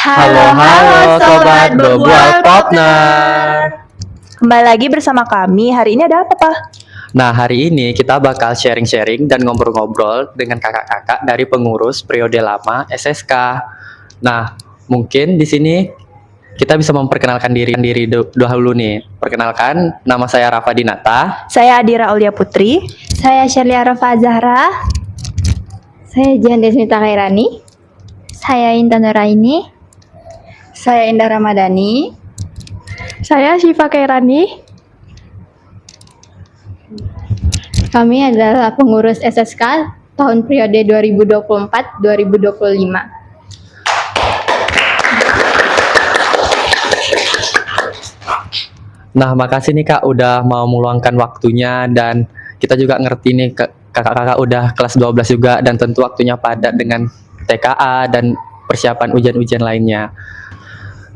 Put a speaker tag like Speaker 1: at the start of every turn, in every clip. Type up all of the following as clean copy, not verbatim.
Speaker 1: Halo, halo Sobat Berbual Popner.
Speaker 2: Kembali lagi bersama kami. Hari ini ada apa, Pak?
Speaker 1: Nah, hari ini kita bakal sharing-sharing dan ngobrol-ngobrol dengan kakak-kakak dari pengurus periode lama SSK. Nah, mungkin di sini kita bisa memperkenalkan diri dahulu nih. Perkenalkan, nama saya Rafa Dinata.
Speaker 2: Saya Adira Aulia Putri.
Speaker 3: Saya Sherly Arafa Zahra. Saya Jihan Desmita Khairani. Saya Intan Nuraini.
Speaker 4: Saya Indah Ramadhani.
Speaker 5: Saya Syifa Khairani.
Speaker 3: Kami adalah pengurus SSK tahun periode 2024-2025.
Speaker 1: Nah, makasih nih Kak udah mau meluangkan waktunya, dan kita juga ngerti nih kakak-kakak udah kelas 12 juga, dan tentu waktunya padat dengan TKA dan persiapan ujian-ujian lainnya.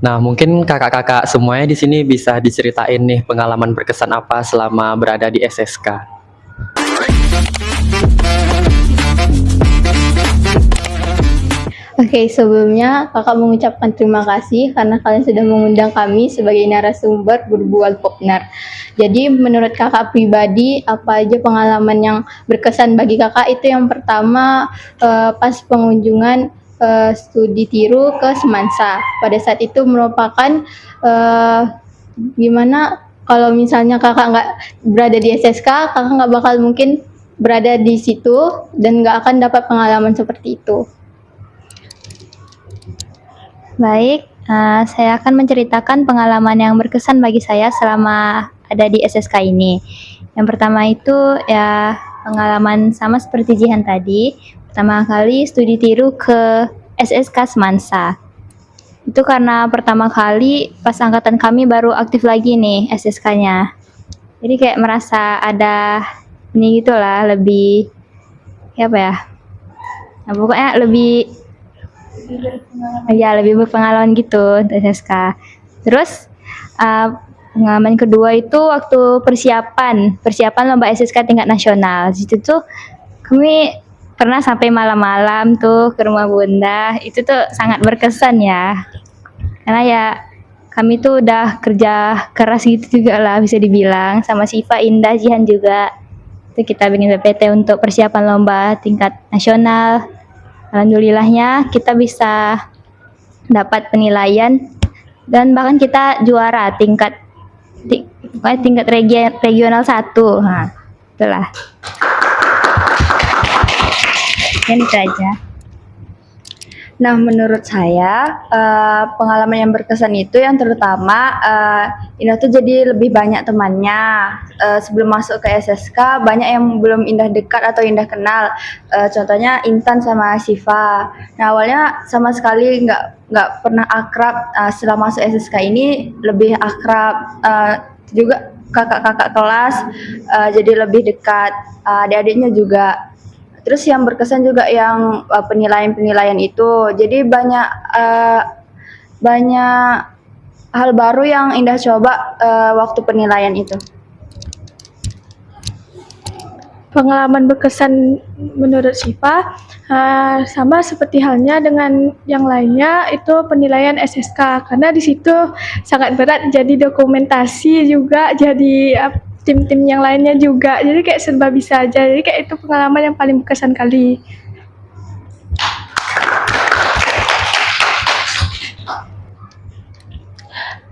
Speaker 1: Nah, mungkin kakak-kakak semuanya di sini bisa diceritain nih pengalaman berkesan apa selama berada di SSK.
Speaker 3: Oke, sebelumnya kakak mengucapkan terima kasih karena kalian sudah mengundang kami sebagai narasumber Berbual Popner. Jadi menurut kakak pribadi, apa aja pengalaman yang berkesan bagi kakak? Itu yang pertama pas pengunjungan studi tiru ke Semansa. Pada saat itu merupakan gimana kalau misalnya kakak nggak berada di SSK, kakak nggak bakal mungkin berada di situ dan nggak akan dapat pengalaman seperti itu.
Speaker 6: Baik, saya akan menceritakan pengalaman yang berkesan bagi saya selama ada di SSK ini. Yang pertama itu ya pengalaman sama seperti Jihan tadi, pertama kali studi tiru ke SSK Semansa. Itu karena pertama kali pas angkatan kami baru aktif lagi nih SSK-nya. Jadi kayak merasa ada ini gitulah, lebih apa ya? Nah, pokoknya lebih berpengalaman gitu untuk SSK. Terus pengalaman kedua itu waktu persiapan lomba SSK tingkat nasional. Di situ tuh kami pernah sampai malam-malam tuh ke rumah Bunda. Itu tuh sangat berkesan ya. Karena ya kami tuh udah kerja keras gitu juga lah bisa dibilang, sama Syifa, Indah, Jihan juga. Itu kita bikin PPT untuk persiapan lomba tingkat nasional. Alhamdulillahnya kita bisa dapat penilaian dan bahkan kita juara tingkat regional 1. Nah, itulah. Ini aja.
Speaker 4: Nah, menurut saya pengalaman yang berkesan itu yang terutama Indah tuh jadi lebih banyak temannya. Sebelum masuk ke SSK banyak yang belum Indah dekat atau Indah kenal. Contohnya Intan sama Syifa. Nah, awalnya sama sekali nggak pernah akrab. Setelah masuk SSK ini lebih akrab. Juga kakak-kakak kelas jadi lebih dekat. Adik-adiknya juga. Terus yang berkesan juga yang penilaian itu, jadi banyak hal baru yang Indah coba waktu penilaian itu.
Speaker 5: Pengalaman berkesan menurut Syifa sama seperti halnya dengan yang lainnya, itu penilaian SSK, karena di situ sangat berat jadi dokumentasi juga, jadi tim-tim yang lainnya juga, jadi kayak serba bisa aja. Jadi kayak itu pengalaman yang paling berkesan kali.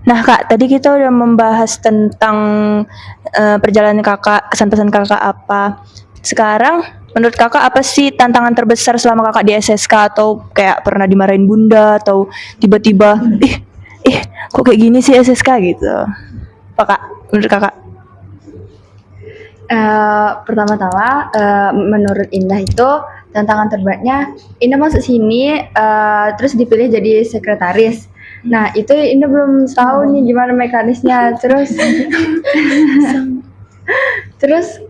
Speaker 2: Nah, Kak, tadi kita udah membahas tentang perjalanan Kakak, kesan-pesan Kakak apa. Sekarang menurut Kakak apa sih tantangan terbesar selama Kakak di SSK, atau kayak pernah dimarahin Bunda atau tiba-tiba kok kayak gini sih SSK gitu. Apa Kak menurut Kakak?
Speaker 4: Pertama-tama menurut Indah itu tantangan terberatnya Indah masuk sini terus dipilih jadi sekretaris. Nah, itu Indah belum tahu nih gimana mekanisnya. Terus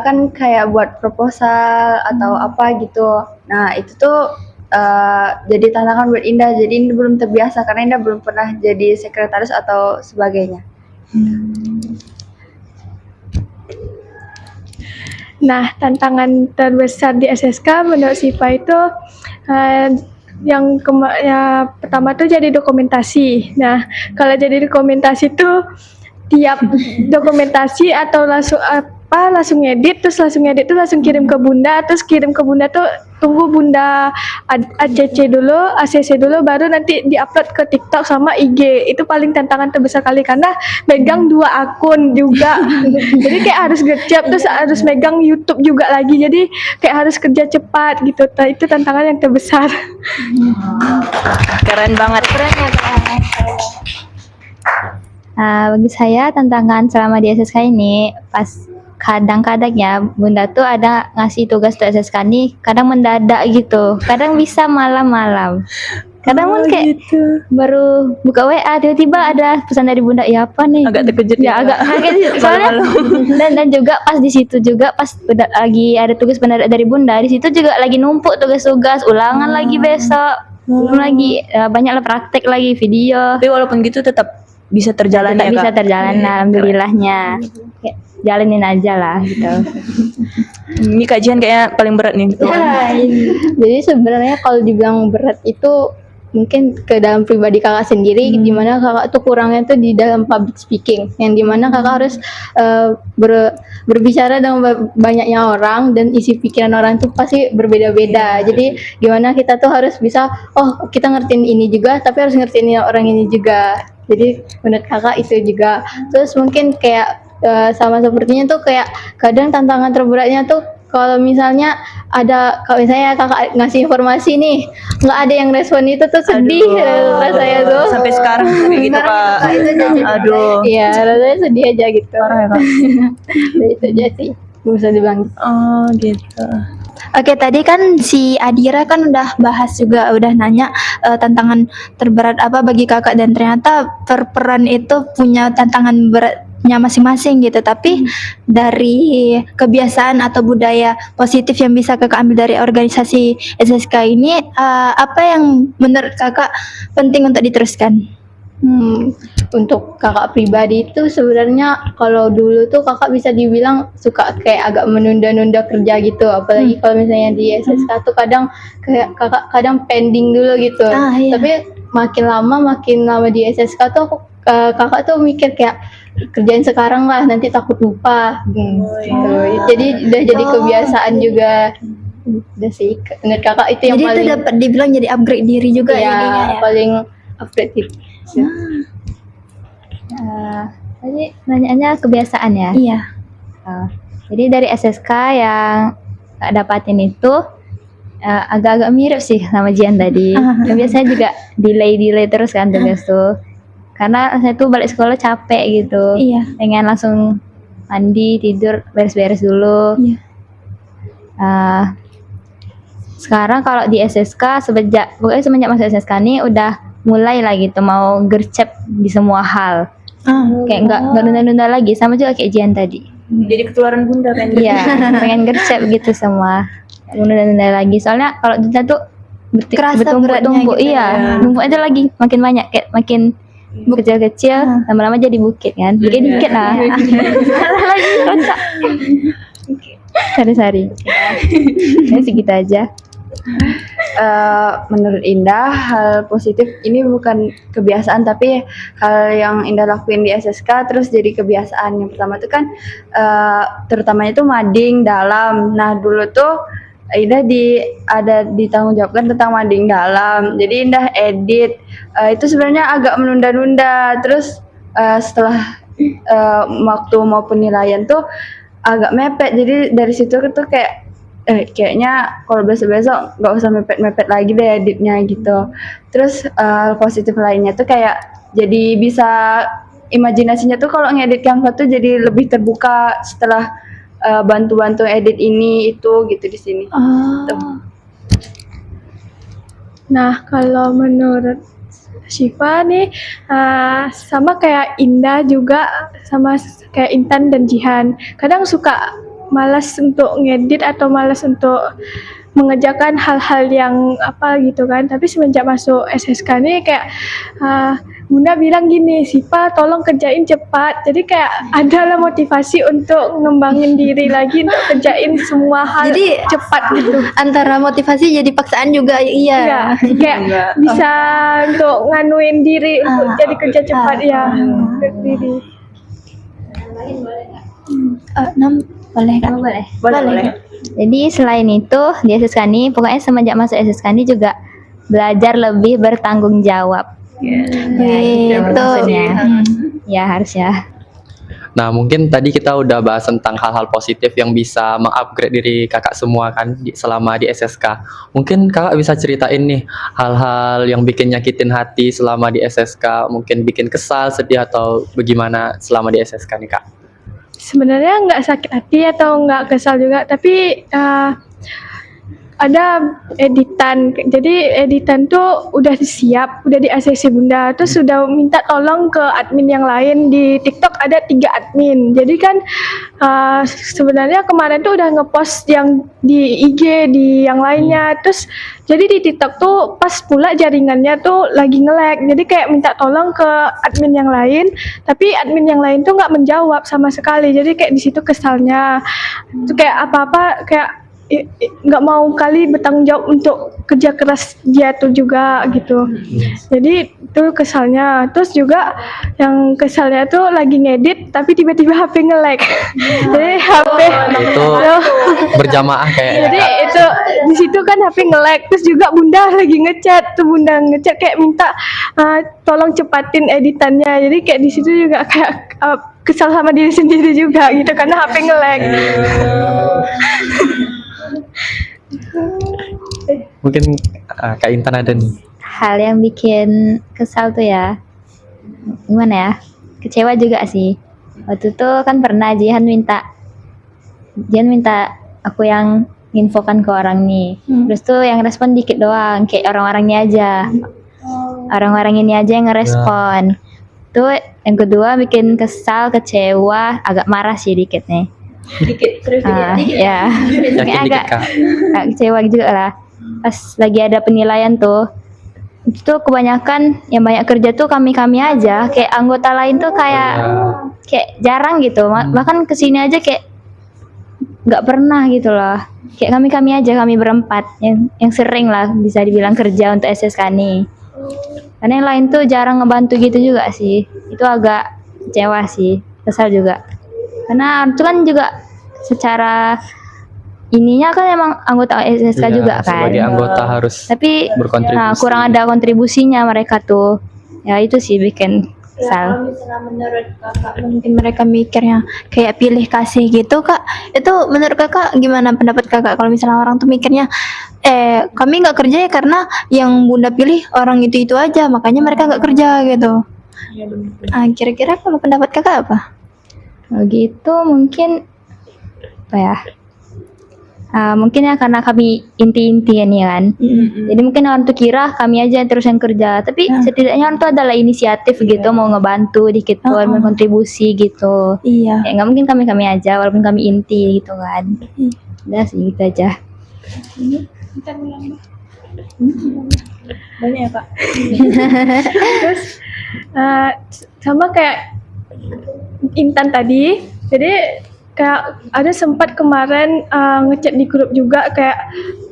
Speaker 4: kan kayak buat proposal atau apa gitu. Nah, itu tuh jadi tantangan buat Indah. Jadi Indah belum terbiasa karena Indah belum pernah jadi sekretaris atau sebagainya.
Speaker 5: Nah, tantangan terbesar di SSK menurut Syifa itu ya, pertama tuh jadi dokumentasi. Nah, kalau jadi dokumentasi tuh tiap dokumentasi atau langsung ngedit tuh langsung kirim ke Bunda, terus kirim ke Bunda tuh tunggu Bunda ACC dulu baru nanti diupload ke TikTok sama IG. Itu paling tantangan terbesar kali karena megang 2 akun juga. Jadi kayak harus gercep terus harus megang YouTube juga lagi. Jadi kayak harus kerja cepat gitu. Itu tantangan yang terbesar.
Speaker 2: Keren banget.
Speaker 6: Bagi saya tantangan selama di SSK ini pas kadang-kadang ya Bunda tuh ada ngasih tugas untuk SSK nih kadang mendadak gitu, kadang bisa malam-malam, kadang pun kayak baru buka WA tiba-tiba ada pesan dari Bunda, ya apa nih,
Speaker 2: Agak terkejut
Speaker 6: ya agak kaget soalnya dan juga pas di situ juga pas lagi ada tugas mendadak dari Bunda, di situ juga lagi numpuk tugas-tugas ulangan lagi besok, belum lagi banyak lah praktek lagi video.
Speaker 2: Tapi walaupun gitu tetap bisa terjalan
Speaker 6: Tetap
Speaker 2: ya
Speaker 6: bisa
Speaker 2: Kak?
Speaker 6: terjalan, alhamdulillahnya. Kayak jalanin aja lah gitu.
Speaker 2: Ini kajian kayaknya paling berat nih.
Speaker 3: Jadi sebenarnya kalau dibilang berat itu mungkin ke dalam pribadi kakak sendiri, dimana kakak tuh kurangnya tuh di dalam public speaking, yang dimana kakak harus berbicara dengan banyaknya orang dan isi pikiran orang tuh pasti berbeda-beda. Jadi gimana kita tuh harus bisa, oh kita ngertiin ini juga tapi harus ngertiin orang ini juga. Jadi menurut kakak itu juga. Terus mungkin kayak sama sepertinya tuh kayak kadang tantangan terberatnya tuh kalau misalnya kalau misalnya kakak ngasih informasi nih nggak ada yang respon, itu tuh sedih rasanya tuh.
Speaker 2: Sampai sekarang kayak gitu Kak. Aduh.
Speaker 3: Iya, rasanya sedih aja gitu.
Speaker 2: Parah ya Kak.
Speaker 3: Jadi itu aja sih bisa dibilang.
Speaker 2: Oh gitu.
Speaker 7: Oke, tadi kan si Adira kan udah bahas juga, udah nanya tantangan terberat apa bagi kakak, dan ternyata per peran itu punya tantangan beratnya masing-masing gitu. Tapi dari kebiasaan atau budaya positif yang bisa kakak ambil dari organisasi SSK ini, apa yang menurut kakak penting untuk diteruskan?
Speaker 3: Untuk kakak pribadi itu sebenarnya kalau dulu tuh kakak bisa dibilang suka kayak agak menunda-nunda kerja gitu, apalagi kalau misalnya di SSK tuh kadang kayak kakak kadang pending dulu gitu.
Speaker 7: Iya.
Speaker 3: Tapi makin lama di SSK tuh kakak tuh mikir kayak kerjain sekarang lah, nanti takut lupa gitu. Jadi udah jadi kebiasaan juga. Udah sih menurut kakak itu yang
Speaker 7: Jadi
Speaker 3: paling
Speaker 7: itu dapat dibilang jadi upgrade diri juga jadinya ya.
Speaker 3: paling upgrade itu.
Speaker 6: Tadi nanyaannya kebiasaan ya.
Speaker 7: Iya.
Speaker 6: Jadi dari SSK yang Kak dapatin itu agak-agak mirip sih sama Jian tadi. Yang biasanya juga delay terus kan tugas tuh. Karena saya tuh balik sekolah capek gitu.
Speaker 7: Iya.
Speaker 6: Pengen langsung mandi, tidur, beres-beres dulu.
Speaker 7: Iya.
Speaker 6: Sekarang kalau di SSK semenjak masuk SSK nih udah mulai lah gitu mau gercep di semua hal. Kayak nggak nunda-nunda lagi, sama juga kayak Jian tadi.
Speaker 2: Jadi ketularan Bunda kan.
Speaker 6: Iya, pengen gercep gitu semua. Nunda-nunda lagi. Soalnya kalau kita tuh
Speaker 7: Kerasa beratnya
Speaker 6: bertumpuk,
Speaker 7: gitu
Speaker 6: iya,
Speaker 2: ya.
Speaker 6: numpuk aja lagi makin banyak, kayak makin kecil-kecil, lama-lama jadi bukit kan. Dikit-dikit lah. Salah lagi, kocak. Sari-sari. Ya segitu aja.
Speaker 4: Menurut Indah, hal positif ini bukan kebiasaan tapi hal yang Indah lakuin di SSK terus jadi kebiasaan. Yang pertama tuh kan terutamanya tuh mading dalam. Nah dulu tuh Indah ada ditanggung jawabkan tentang mading dalam. Jadi Indah edit. Itu sebenarnya agak menunda-nunda. Terus setelah waktu mau penilaian tuh agak mepet. Jadi dari situ tuh kayak kayaknya kalau besok-besok nggak usah mepet-mepet lagi deh editnya gitu. Terus positif lainnya tuh kayak jadi bisa imajinasinya tuh kalau ngedit Canva tuh jadi lebih terbuka setelah bantu-bantu edit ini itu gitu di sini.
Speaker 5: Nah, kalau menurut Syifa nih sama kayak Indah juga, sama kayak Intan dan Jihan. Kadang suka malas untuk ngedit atau malas untuk mengerjakan hal-hal yang apa gitu kan. Tapi semenjak masuk SSK nih kayak Bunda bilang gini, Sipa tolong kerjain cepat. Jadi kayak adalah motivasi untuk ngembangin diri lagi untuk kerjain semua hal
Speaker 7: Jadi
Speaker 5: cepat gitu.
Speaker 7: antara motivasi jadi paksaan juga,
Speaker 5: Iya,
Speaker 7: iya.
Speaker 5: kayak bisa untuk nganuin diri untuk jadi kerja cepat ya diri.
Speaker 7: Boleh kan?
Speaker 6: Boleh. Jadi selain itu di SSK ini, pokoknya semenjak masuk SSK ini juga belajar lebih bertanggung jawab.
Speaker 7: Itu.
Speaker 6: Maksudnya. Ya harus ya.
Speaker 1: Nah, mungkin tadi kita udah bahas tentang hal-hal positif yang bisa mengupgrade diri kakak semua kan selama di SSK. Mungkin kakak bisa ceritain nih hal-hal yang bikin nyakitin hati selama di SSK, mungkin bikin kesal, sedih atau bagaimana selama di SSK nih kak?
Speaker 5: Sebenarnya nggak sakit hati atau nggak kesal juga, tapi ada editan. Jadi editan tuh udah siap, udah di ACC Bunda. Terus sudah minta tolong ke admin yang lain. Di TikTok ada 3 admin. Jadi kan sebenarnya kemarin tuh udah ngepost yang di IG, di yang lainnya. Terus jadi di TikTok tuh pas pula jaringannya tuh lagi nge-lag. Jadi kayak minta tolong ke admin yang lain, tapi admin yang lain tuh nggak menjawab sama sekali. Jadi kayak di situ kesalnya. Itu kayak apa-apa kayak nggak mau kali bertanggung jawab untuk kerja keras dia tuh juga gitu. Jadi itu kesalnya. Terus juga yang kesalnya tuh lagi ngedit tapi tiba-tiba HP nge-lag. Jadi HP
Speaker 1: Itu berjamaah kayaknya
Speaker 5: jadi
Speaker 1: kak.
Speaker 5: itu di situ kan HP nge-lag. Terus juga Bunda lagi ngechat, tuh Bunda ngechat kayak minta tolong cepatin editannya. Jadi kayak di situ juga kayak kesal sama diri sendiri juga gitu karena HP nge-lag.
Speaker 1: Mungkin Kak Intan ada nih.
Speaker 6: Hal yang bikin kesal tuh ya, gimana ya? Kecewa juga sih. Waktu itu kan pernah Jihan minta aku yang infokan ke orang nih. Terus tuh yang respon dikit doang, kayak orang-orangnya aja. Orang-orang ini aja yang ngerespon. Tuh yang kedua bikin kesal, kecewa, agak marah sih dikit nih. Ya.
Speaker 1: Yakin
Speaker 6: Kayak
Speaker 1: dikit kak.
Speaker 6: agak kecewa juga lah. Pas lagi ada penilaian tuh, itu tuh kebanyakan yang banyak kerja tuh kami aja. Kayak anggota lain tuh kayak jarang gitu. Bahkan kesini aja kayak nggak pernah gitu loh. Kayak kami aja, kami berempat yang sering lah bisa dibilang kerja untuk SSK nih. Karena yang lain tuh jarang ngebantu gitu juga sih. Itu agak kecewa sih, kesal juga. Karena itu kan juga secara ininya kan emang anggota SSK
Speaker 1: Iya,
Speaker 6: juga kan.
Speaker 1: sebagai anggota harus
Speaker 6: Tapi
Speaker 1: berkontribusi.
Speaker 6: kurang ada kontribusinya mereka tuh. Ya itu sih bikin
Speaker 7: Ya,
Speaker 6: kesal.
Speaker 7: kalau misalnya menurut kakak mungkin mereka mikirnya kayak pilih kasih gitu kak, itu menurut kakak gimana pendapat kakak kalau misalnya orang tuh mikirnya kami nggak kerja ya karena yang Bunda pilih orang itu aja makanya mereka nggak kerja gitu. Kira-kira kalau pendapat kakak apa?
Speaker 6: Kalau gitu mungkin apa ya? Mungkin ya karena kami inti-inti nih kan. Jadi mungkin orang tuh kira kami aja yang terus yang kerja. Tapi setidaknya orang tuh adalah inisiatif gitu, mau ngebantu dikit pun, berkontribusi gitu.
Speaker 7: Iya.
Speaker 6: Ya nggak mungkin kami aja, walaupun kami inti gitu kan. Udah sih gitu aja.
Speaker 5: Banyak ya Pak. Terus sama kayak Intan tadi, jadi kayak ada sempat kemarin ngechat di grup juga kayak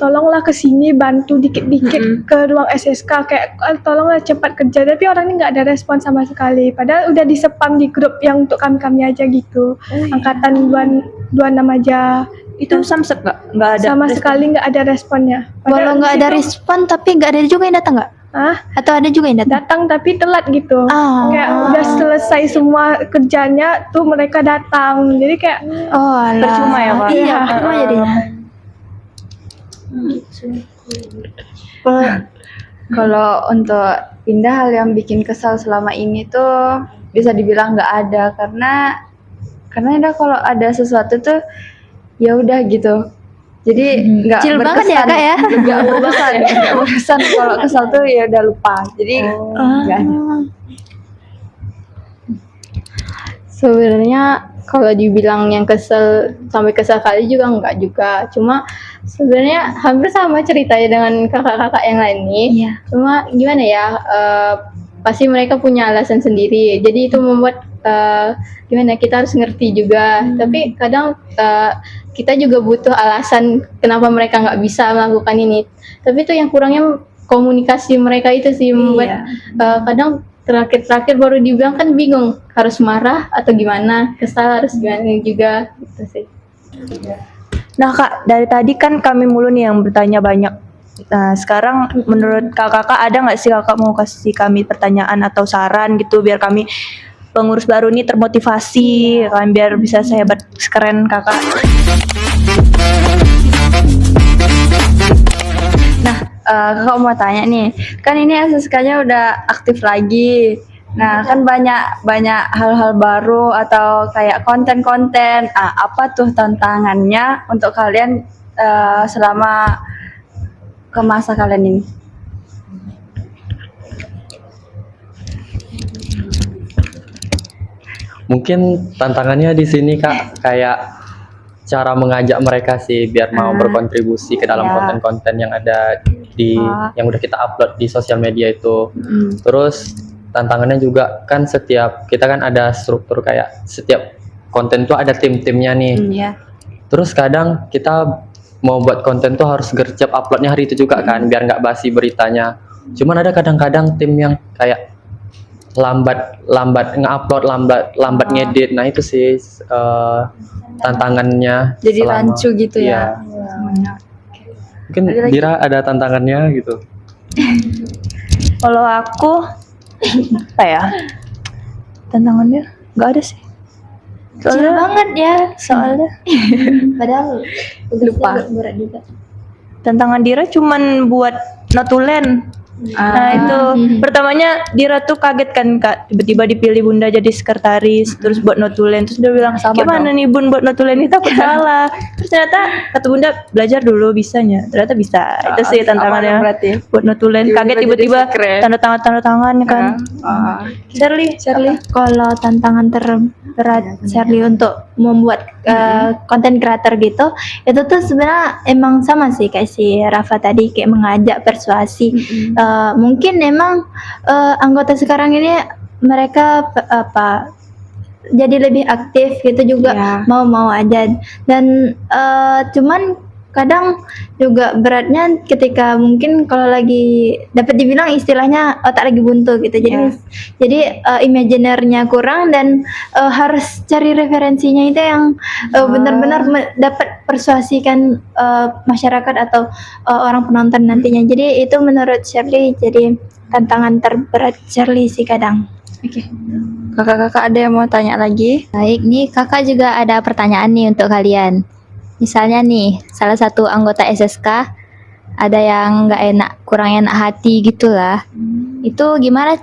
Speaker 5: tolonglah kesini bantu dikit-dikit ke ruang SSK kayak tolonglah cepat kerja, tapi orangnya nggak ada respon sama sekali padahal udah di-spam di grup yang untuk kami aja gitu. Angkatan 26 aja
Speaker 2: Itu samsek nggak ada.
Speaker 5: sama sekali nggak ada responnya.
Speaker 7: Walau nggak ada respon tapi nggak ada juga yang datang nggak? Atau ada juga yang datang?
Speaker 5: datang tapi telat gitu. Kayak udah selesai semua kerjanya tuh mereka datang. Jadi kayak
Speaker 7: Oh alah.
Speaker 2: Percuma ya, Pak?
Speaker 7: Iya percuma jadinya.
Speaker 4: Kalau untuk Indah, hal yang bikin kesal selama ini tuh bisa dibilang nggak ada, karena Indah kalau ada sesuatu tuh ya udah gitu. Jadi nggak
Speaker 7: Chill banget ya,
Speaker 4: berkesan,
Speaker 7: Kak, ya?
Speaker 4: nggak berkesan. Kalau kesal tuh ya udah lupa. Jadi nggak ada.
Speaker 3: Sebenarnya kalau dibilang yang kesel sampai kesal kali juga enggak juga. Cuma sebenarnya hampir sama ceritanya dengan kakak-kakak yang lain nih.
Speaker 7: Iya.
Speaker 3: Cuma gimana ya? pasti mereka punya alasan sendiri. Jadi itu membuat gimana, kita harus ngerti juga. Tapi kadang kita juga butuh alasan kenapa mereka nggak bisa melakukan ini. Tapi itu yang kurangnya komunikasi mereka itu sih membuat kadang terakhir baru dibilang kan bingung harus marah atau gimana, kesal harus gimana juga gitu sih.
Speaker 2: Nah Kak, dari tadi kan kami mulu nih yang bertanya banyak. Nah sekarang menurut kakak ada nggak sih kakak mau kasih kami pertanyaan atau saran gitu biar kami pengurus baru nih termotivasi kan biar bisa sehebat sekeren kakak.
Speaker 4: Nah, kakak mau tanya nih, kan ini SSK-nya udah aktif lagi. Nah, kan banyak hal-hal baru atau kayak konten-konten. Apa tuh tantangannya untuk kalian selama ke masa kalian ini?
Speaker 1: Mungkin tantangannya di sini Kak kayak cara mengajak mereka sih biar mau berkontribusi ke dalam
Speaker 4: Ya.
Speaker 1: konten-konten yang ada di yang udah kita upload di sosial media itu. Terus tantangannya juga kan kita kan ada struktur kayak setiap konten tuh ada tim-timnya nih.
Speaker 4: Iya.
Speaker 1: Terus kadang kita mau buat konten tuh harus gercep uploadnya hari itu juga kan biar nggak basi beritanya. Cuman ada kadang-kadang tim yang kayak lambat nge-upload, lambat ngedit. Nah itu sih tantangannya.
Speaker 4: Jadi rancu gitu
Speaker 1: Iya.
Speaker 4: ya.
Speaker 1: Mungkin
Speaker 4: Ada lagi?
Speaker 1: Dira ada tantangannya gitu.
Speaker 2: Kalau aku apa ya? Tantangannya nggak ada sih.
Speaker 7: Kecil banget ya.
Speaker 2: Soalnya
Speaker 3: Padahal
Speaker 2: Lupa.
Speaker 3: berat juga.
Speaker 2: tantangan Dira cuman buat notulen. Nah itu pertamanya Dira tuh kaget kan Kak, tiba-tiba dipilih Bunda jadi sekretaris, terus buat notulen, terus dia bilang gimana nih Bun buat notulen ini takut salah, terus ternyata kata Bunda belajar dulu bisanya, ternyata bisa. Itu sih tantangannya
Speaker 4: berarti.
Speaker 2: buat notulen, kaget tiba-tiba tanda tangan kan. Shirley
Speaker 7: Kalau tantangan terberat Shirley untuk membuat konten creator gitu, itu tuh sebenarnya emang sama sih kayak si Rafa tadi, kayak mengajak persuasi. Mungkin emang anggota sekarang ini mereka jadi lebih aktif gitu juga, mau aja, dan cuman kadang juga beratnya ketika mungkin kalau lagi dapat dibilang istilahnya otak lagi buntu gitu, jadi imaginernya kurang dan harus cari referensinya itu yang benar-benar dapat persuasikan masyarakat atau orang penonton nantinya. Jadi itu menurut Shirley jadi tantangan terberat Shirley sih kadang.
Speaker 4: Kakak-kakak ada yang mau tanya lagi?
Speaker 6: Baik, nih kakak juga ada pertanyaan nih untuk kalian. Misalnya nih, salah satu anggota SSK ada yang nggak enak, kurang enak hati gitulah. Itu gimana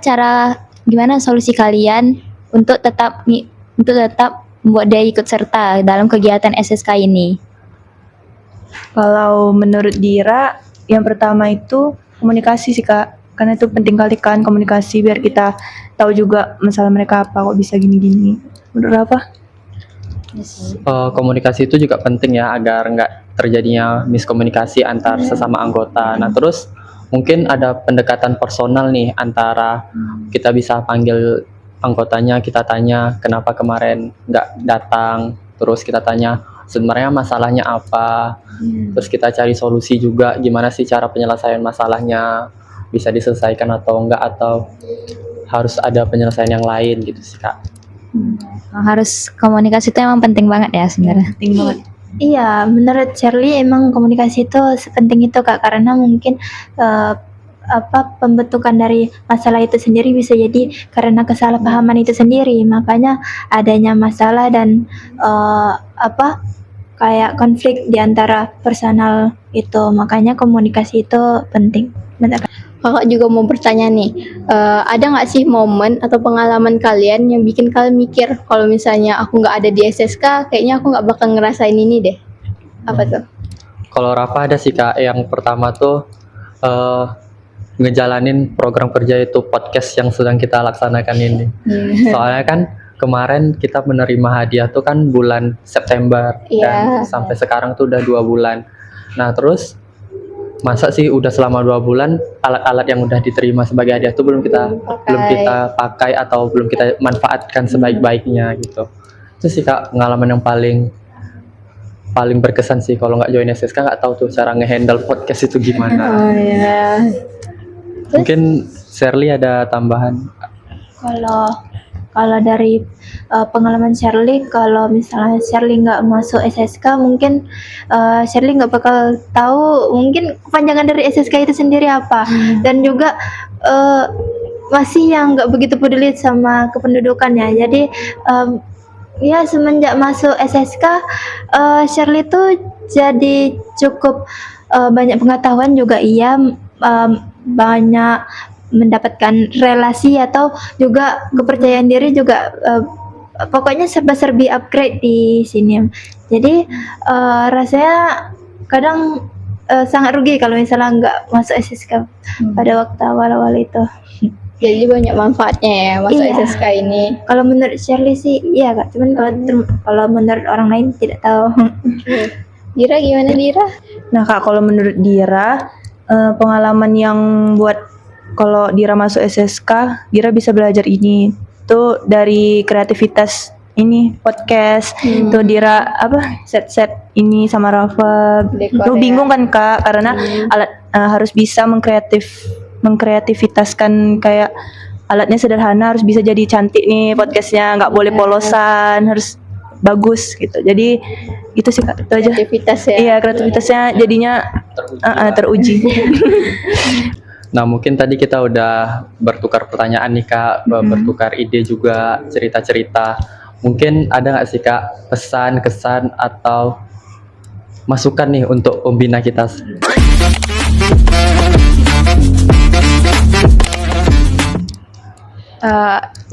Speaker 6: solusi kalian untuk tetap membuat dia ikut serta dalam kegiatan SSK ini?
Speaker 2: Kalau menurut Dira, yang pertama itu komunikasi sih Kak. Karena itu penting kali kan komunikasi biar kita tahu juga masalah mereka apa kok bisa gini-gini. Menurut apa?
Speaker 1: Komunikasi itu juga penting ya agar nggak terjadinya miskomunikasi antar sesama anggota. Nah terus mungkin ada pendekatan personal nih antara kita bisa panggil anggotanya, kita tanya kenapa kemarin nggak datang, terus kita tanya sebenarnya masalahnya apa, terus kita cari solusi juga gimana sih cara penyelesaian masalahnya, bisa diselesaikan atau enggak, atau harus ada penyelesaian yang lain gitu sih Kak.
Speaker 6: Harus komunikasi itu emang penting banget ya sebenarnya.
Speaker 2: Penting banget.
Speaker 7: Iya, menurut Shirley emang komunikasi itu sepenting itu Kak, karena mungkin pembentukan dari masalah itu sendiri bisa jadi karena kesalahpahaman itu sendiri, makanya adanya masalah dan kayak konflik di antara personal itu, makanya komunikasi itu penting. Benar.
Speaker 3: Kakak juga mau bertanya nih, ada nggak sih momen atau pengalaman kalian yang bikin kalian mikir kalau misalnya aku nggak ada di SSK, kayaknya aku nggak bakal ngerasain ini deh. Apa tuh?
Speaker 1: Kalau Rafa ada sih Kak, yang pertama tuh ngejalanin program kerja itu podcast yang sedang kita laksanakan ini. Soalnya kan kemarin kita menerima hadiah tuh kan bulan September dan sampai sekarang tuh udah 2 bulan. Nah terus masa sih udah selama 2 bulan alat-alat yang udah diterima sebagai hadiah itu belum kita pakai atau belum kita manfaatkan sebaik-baiknya gitu. Itu sih Kak pengalaman yang paling berkesan sih. Kalau nggak join SSK nggak tahu tuh cara ngehandle podcast itu gimana.
Speaker 3: Oh ya.
Speaker 1: Mungkin Shirley ada tambahan.
Speaker 7: Kalau dari pengalaman Shirley, kalau misalnya Shirley nggak masuk SSK, mungkin Shirley nggak bakal tahu mungkin kepanjangan dari SSK itu sendiri apa, dan juga masih yang nggak begitu peduli sama kependudukannya. Jadi ya semenjak masuk SSK, Shirley tuh jadi cukup banyak pengetahuan juga, iya, banyak mendapatkan relasi atau juga kepercayaan diri juga, pokoknya serba-serbi upgrade di sini. Jadi rasanya kadang sangat rugi kalau misalnya nggak masuk SSK pada waktu awal-awal itu.
Speaker 3: Jadi banyak manfaatnya ya masuk
Speaker 7: Iya.
Speaker 3: SSK ini.
Speaker 7: Kalau menurut Shirley sih iya Kak, cuman kalau menurut orang lain tidak tahu.
Speaker 3: Dira gimana Dira?
Speaker 2: Nah Kak, kalau menurut Dira, pengalaman yang buat kalau Dira masuk SSK, Dira bisa belajar ini tuh dari kreativitas ini podcast. Tuh Dira set ini sama Rafa.
Speaker 3: Dekor
Speaker 2: Lu
Speaker 3: ya.
Speaker 2: bingung kan Kak, karena alat harus bisa mengkreativitaskan kayak alatnya sederhana, harus bisa jadi cantik nih podcastnya, nggak boleh polosan, harus bagus gitu. Jadi itu sih Kak, itu aja.
Speaker 3: Aktivitas ya.
Speaker 2: Iya, kreativitasnya jadinya teruji.
Speaker 1: Nah mungkin tadi kita udah bertukar pertanyaan nih Kak, bertukar ide juga, cerita-cerita. Mungkin ada nggak sih Kak pesan, kesan atau masukan nih untuk pembina kita?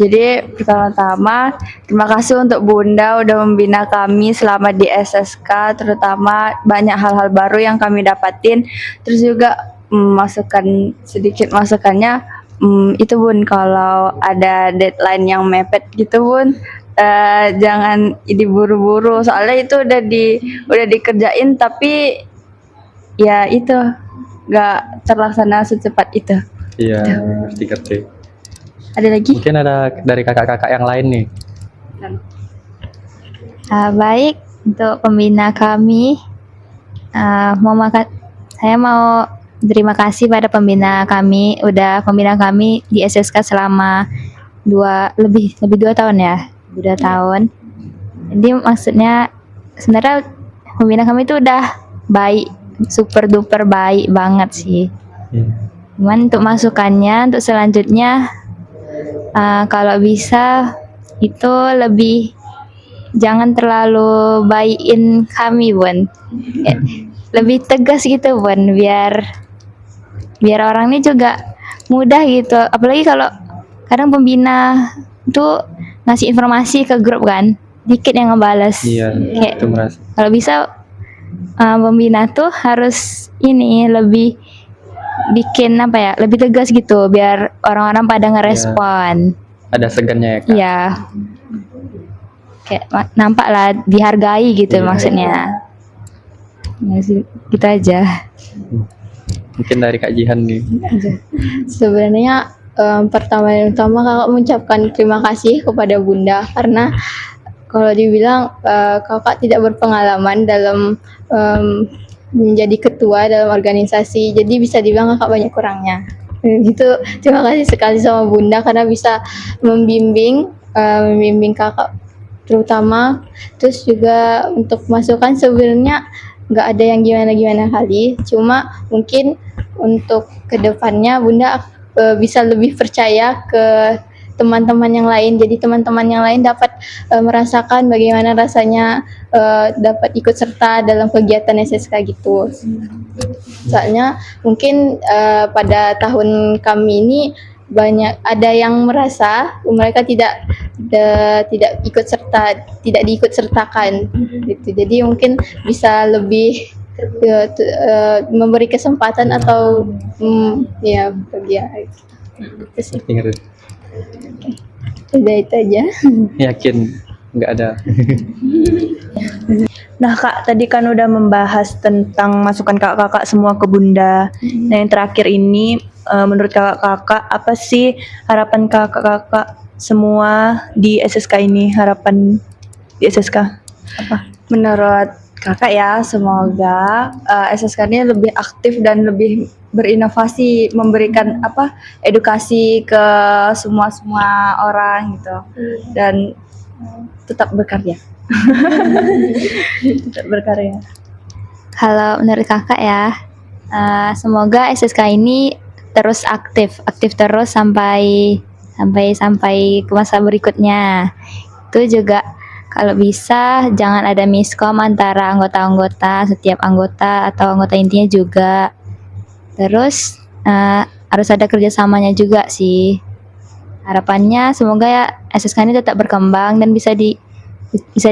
Speaker 4: Jadi pertama-tama terima kasih untuk Bunda udah membina kami selama di SSK, terutama banyak hal-hal baru yang kami dapatin. Terus juga sedikit masukannya, itu Bun, kalau ada deadline yang mepet gitu Bun, jangan diburu-buru, soalnya itu udah dikerjain tapi ya itu nggak terlaksana secepat itu.
Speaker 1: Iya, ngerti.
Speaker 4: Ada lagi?
Speaker 1: Mungkin ada dari kakak-kakak yang lain nih.
Speaker 6: Baik, untuk pembina kami, saya mau terima kasih pada pembina kami, udah pembina kami di SSK selama lebih 2 tahun ya, 2 tahun. Jadi maksudnya sebenarnya pembina kami itu udah baik, super duper baik banget sih. Cuman untuk masukannya, untuk selanjutnya, kalau bisa itu jangan terlalu baikin kami Bun, lebih tegas gitu Bun, biar orang ini juga mudah gitu. Apalagi kalau kadang pembina tuh ngasih informasi ke grup kan, dikit yang ngebales.
Speaker 1: Iya,
Speaker 6: Kayak
Speaker 1: itu merasa.
Speaker 6: kalau bisa pembina tuh harus lebih bikin lebih tegas gitu, biar orang-orang pada ngerespon.
Speaker 1: Ada segannya ya Kak.
Speaker 6: Iya. Kayak nampak lah dihargai gitu
Speaker 1: Iya.
Speaker 6: maksudnya. Ya sih, gitu aja.
Speaker 1: Mungkin dari Kak Jihan nih.
Speaker 3: Sebenarnya pertama yang utama kakak mengucapkan terima kasih kepada Bunda, karena kalau dibilang kakak tidak berpengalaman dalam menjadi ketua dalam organisasi, jadi bisa dibilang kakak banyak kurangnya. Gitu, terima kasih sekali sama Bunda karena bisa membimbing kakak terutama. Terus juga untuk masukan, sebenarnya nggak ada yang gimana-gimana kali, cuma mungkin untuk kedepannya Bunda bisa lebih percaya ke teman-teman yang lain, jadi teman-teman yang lain dapat merasakan bagaimana rasanya dapat ikut serta dalam kegiatan SSK gitu. Soalnya mungkin pada tahun kami ini ada yang merasa mereka tidak ikut serta, tidak diikut sertakan gitu. Jadi mungkin bisa lebih memberi kesempatan atau ya bagi itu sih.
Speaker 1: Ingat.
Speaker 3: Udah itu aja.
Speaker 1: Yakin. nggak ada.
Speaker 2: Nah Kak, tadi kan udah membahas tentang masukan kakak-kakak semua ke Bunda. Nah yang terakhir ini, menurut kakak-kakak apa sih harapan kakak-kakak semua di SSK ini? Harapan di SSK apa?
Speaker 4: Menurut kakak ya, semoga SSK ini lebih aktif dan lebih berinovasi, memberikan edukasi ke semua orang gitu, dan tetap berkarya.
Speaker 2: Tetap berkarya.
Speaker 6: Kalau menurut kakak ya, semoga SSK ini terus aktif terus sampai ke masa berikutnya. Itu juga kalau bisa jangan ada miskom antara anggota-anggota, setiap anggota atau anggota intinya juga. Terus harus ada kerjasamanya juga sih. Harapannya semoga ya SSK ini tetap berkembang dan bisa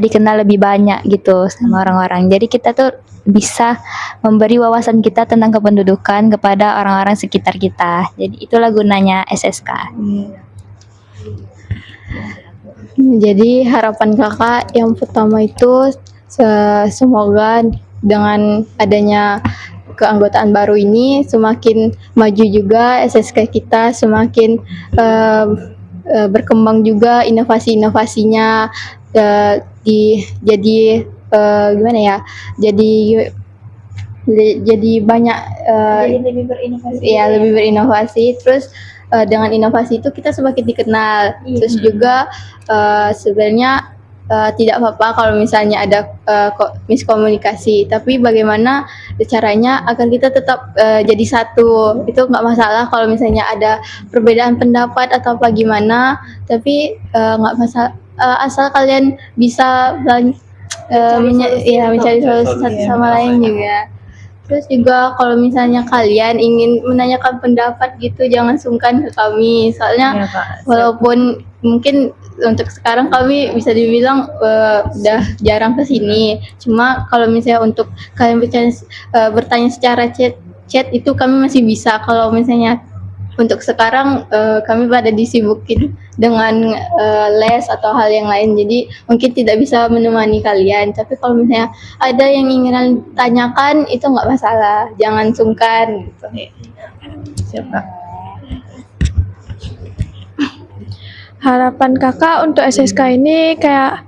Speaker 6: dikenal lebih banyak gitu sama orang-orang. Jadi kita tuh bisa memberi wawasan kita tentang kependudukan kepada orang-orang sekitar kita. Jadi itulah gunanya SSK.
Speaker 3: Jadi harapan kakak yang pertama itu semoga dengan adanya keanggotaan baru ini semakin maju juga SSK kita, semakin berkembang juga inovasi-inovasinya, jadi gimana ya? Jadi banyak
Speaker 7: lebih berinovasi.
Speaker 3: ya lebih berinovasi. Terus dengan inovasi itu kita semakin dikenal. Terus juga sebenarnya tidak apa-apa kalau misalnya ada miskomunikasi, tapi bagaimana caranya agar kita tetap jadi satu. Itu nggak masalah kalau misalnya ada perbedaan pendapat atau apa gimana, tapi nggak masalah asal kalian bisa mencari solusi satu sama lain juga. Terus juga kalau misalnya kalian ingin menanyakan pendapat gitu, jangan sungkan ke kami. Soalnya
Speaker 2: Ya, Kak.
Speaker 3: walaupun mungkin untuk sekarang kami bisa dibilang udah jarang ke sini. Cuma kalau misalnya untuk kalian bertanya secara chat itu kami masih bisa. Kalau misalnya untuk sekarang kami pada disibukin dengan les atau hal yang lain, jadi mungkin tidak bisa menemani kalian. Tapi kalau misalnya ada yang ingin kalian tanyakan, itu nggak masalah, jangan sungkan gitu.
Speaker 2: Siap Kak.
Speaker 5: Harapan kakak untuk SSK ini kayak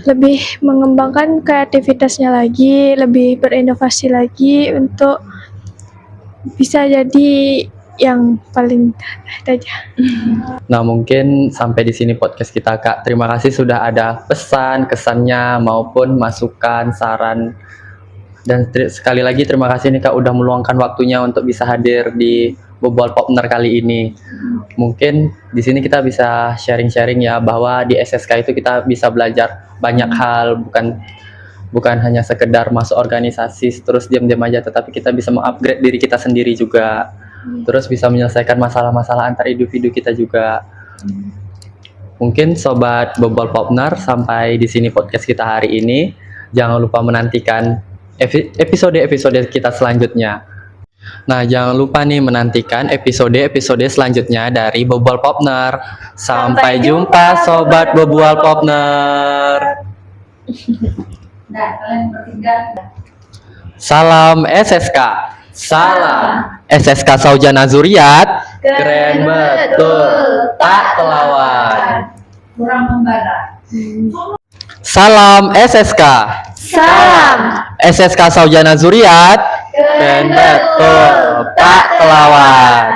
Speaker 5: lebih mengembangkan kreativitasnya lagi, lebih berinovasi lagi untuk bisa jadi yang paling aja.
Speaker 1: Nah, mungkin sampai di sini podcast kita, Kak. Terima kasih sudah ada pesan, kesannya, maupun masukan, saran. Dan sekali lagi terima kasih nih, Kak, udah meluangkan waktunya untuk bisa hadir di Bobol Popner kali ini. Mungkin di sini kita bisa sharing-sharing ya, bahwa di SSK itu kita bisa belajar banyak hal, bukan hanya sekedar masuk organisasi terus diam-diam aja, tetapi kita bisa mengupgrade diri kita sendiri juga. Terus bisa menyelesaikan masalah-masalah antar individu kita juga. Mungkin Sobat Bobol Popner, sampai di sini podcast kita hari ini. Jangan lupa menantikan episode-episode kita selanjutnya. Nah, jangan lupa nih menantikan episode-episode selanjutnya dari Bobol Popner. Sampai jumpa Sobat Bobol Popner. Salam SSK. Salam SSK Saujana Zuriat. Keren betul, tak terlawan.
Speaker 4: Kurang membara.
Speaker 1: Salam SSK.
Speaker 7: Salam.
Speaker 1: SSK Saujana Zuriat. Keren betul, tak terlawan.